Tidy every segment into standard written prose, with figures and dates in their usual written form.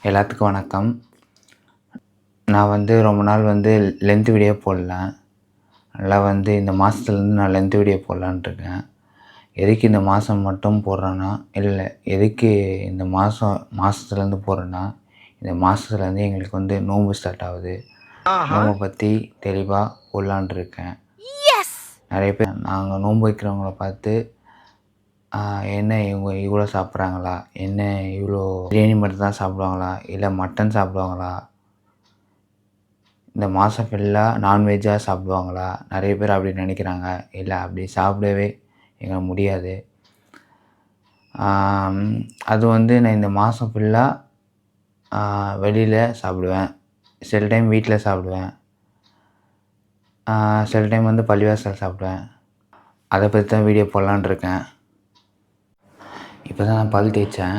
எல்லாத்துக்கும் வணக்கம். நான் ரொம்ப நாள் லென்த் வீடியோ போடல. நல்லா இந்த மாதத்துலேருந்து நான் லென்த் வீடியோ போடலான்ட்டு இருக்கேன். எதுக்கு இந்த மாதம் மட்டும் போடுறேன்னா, இல்லை எதுக்கு இந்த மாதத்துலேருந்து போடுறேன்னா, இந்த மாதத்துலேருந்து எங்களுக்கு நோன்பு ஸ்டார்ட் ஆகுது. நோன்பை பற்றி தெளிவாக போடலான்ட்டு இருக்கேன். நிறைய பேர் நாங்கள் நோன்பு வைக்கிறவங்கள பார்த்து என்ன இவங்க இவ்வளோ சாப்பிட்றாங்களா, என்ன இவ்வளோ பிரியாணி மட்டும் தான் சாப்பிடுவாங்களா, இல்லை மட்டன் சாப்பிடுவாங்களா, இந்த மாதம் ஃபுல்லாக நான்வெஜ்ஜாக சாப்பிடுவாங்களா, நிறைய பேர் அப்படி நினைக்கிறாங்க. இல்லை அப்படி சாப்பிடவே எங்களுக்கு முடியாது. அது நான் இந்த மாதம் ஃபுல்லாக வெளியில் சாப்பிடுவேன். சில டைம் வீட்டில் சாப்பிடுவேன். சில டைம் பள்ளிவாசல் சாப்பிடுவேன். அதை பற்றி தான் வீடியோ போடலான்னு இருக்கேன். இப்போ தான் நான் பல் தேய்ச்சேன்.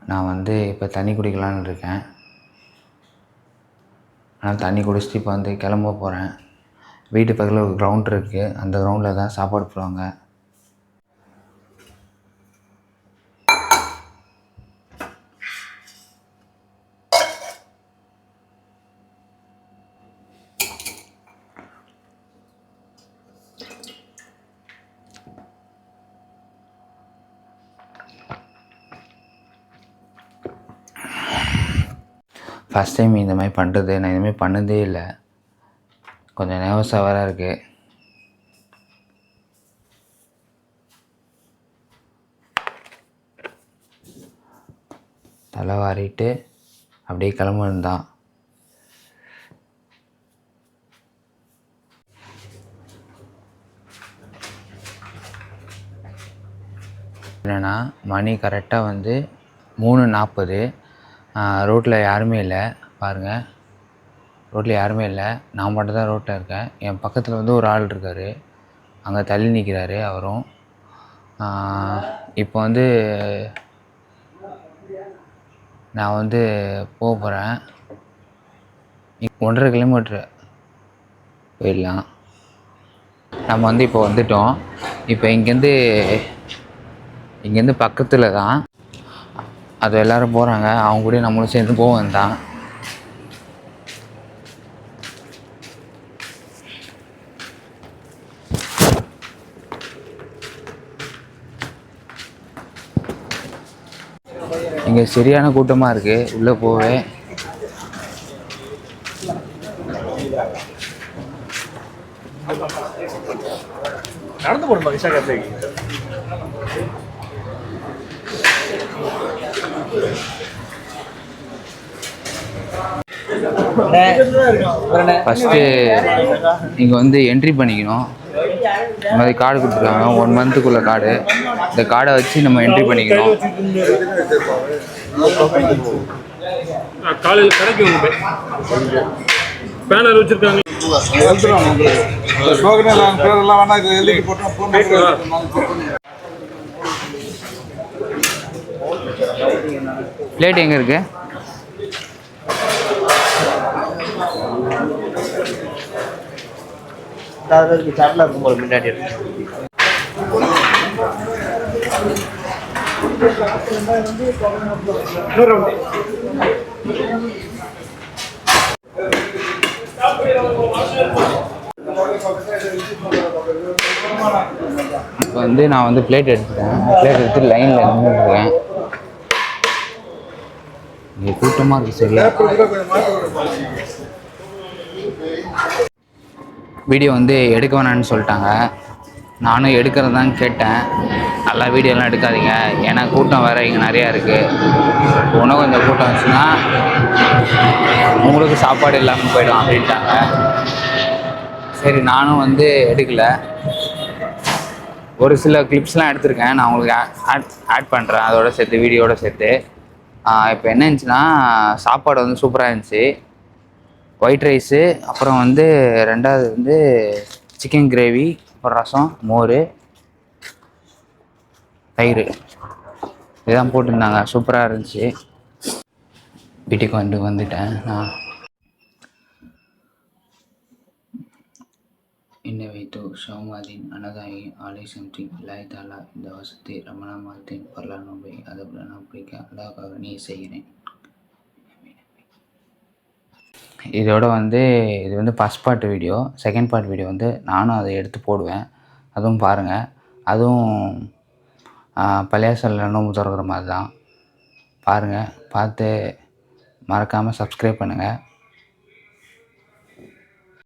நான் இப்போ தண்ணி குடிக்கலான்னு இருக்கேன். ஆனால் தண்ணி குடிச்சிட்டு இப்போ கிளம்ப போகிறேன். வீட்டு பக்கத்தில் ஒரு கிரவுண்ட் இருக்குது. அந்த கிரவுண்டில் தான் சாப்பாடு போடுவாங்க. ஃபஸ்ட் டைம் இந்த மாதிரி பண்ணுறது. நான் இதுமாதிரி பண்ணதே இல்லை. கொஞ்சம் நர்வஸாக வேறு இருக்குது. தலை வாரிட்டு அப்படியே கிளம்புன்னு தான். என்னென்னா மணி கரெக்டாக 3:40. ரோட்டில் யாருமே இல்லை. பாருங்கள், ரோட்டில் யாருமே இல்லை. நான் மட்டும் தான் ரோட்டில் இருக்கேன். என் பக்கத்தில் ஒரு ஆள் இருக்கார். அங்கே தள்ளி நிற்கிறாரு அவரும். இப்போ நான் போக போகிறேன். 1.5 கிலோமீட்ரு போயிடலாம். நம்ம இப்போ வந்துட்டோம். இப்போ இங்கேருந்து பக்கத்தில் தான் அது எல்லோரும் போகிறாங்க. அவங்க கூட நம்மளும் சேர்ந்து போவோம் தான். இங்கே சரியான கூட்டமாக இருக்குது. உள்ளே போவே நடந்து போகணுமா விஷா கேஃபேக்கு? ஃபஸ்ட்டு இங்கே என்ட்ரி பண்ணிக்கணும். இந்த மாதிரி கார்டு கொடுத்துருக்காங்க, 1 மந்த்துக்குள்ள கார்டு. இந்த கார்டை வச்சு நம்ம என்ட்ரி பண்ணிக்கணும். காலையில் கடைக்கு பேனர் வச்சுருக்காங்க. பிளேட் எங்கே இருக்கு? சாட்டில் இருக்கும் போது முன்னாடி இப்போ நான் பிளேட் எடுத்துட்டேன். பிளேட் எடுத்து லைனில் நின்றுட்டுருக்கேன். இங்கே கூட்டமாக இருக்குது. சரியா வீடியோ எடுக்க வேணான்னு சொல்லிட்டாங்க. நானும் எடுக்கிறது தான் கேட்டேன். நல்லா வீடியோலாம் எடுக்காதீங்க, ஏன்னா கூட்டம் வேறு இங்கே நிறையா இருக்குது. இன்னும் கொஞ்சம் கூட்டம் வச்சுன்னா உங்களுக்கு சாப்பாடு இல்லாமல் போயிடும் அப்படின்ட்டாங்க. சரி, நானும் எடுக்கலை. ஒரு சில கிளிப்ஸ்லாம் எடுத்திருக்கேன். நான் உங்களுக்கு ஆட் பண்ணுறேன், அதோட சேர்த்து, வீடியோட சேர்த்து. இப்போ என்ன இருந்துச்சுன்னா, சாப்பாடு சூப்பராக இருந்துச்சு. ஒயிட் ரைஸு, அப்புறம் 2வது சிக்கன் கிரேவி, அப்புறம் ரசம், மோர், தயிர், இதுதான் போட்டிருந்தாங்க. சூப்பராக இருந்துச்சு. வீட்டுக்கு வந்துட்டேன் நான். இன்னவைத்து ஷவுமாதீன் அனதாயி ஆலை சம்திங் அல்லாஹ் தாலா இந்த வருஷத்தை ரமணா மாதத்தின் பரலா நோன்பை அதப்புடன் நான் பிடிக்க அல்லாஹ்வுக்காக நீ செய்கிறேன். இதோட வந்து இது வந்து first part video. Second part video வந்து நானும் அதை எடுத்து போடுவேன். அதுவும் பாருங்கள். அதுவும் பள்ளியாசலில் நோன்பு திறக்கிற மாதிரி தான். பாருங்கள். பார்த்து மறக்காமல் சப்ஸ்கிரைப் பண்ணுங்கள்.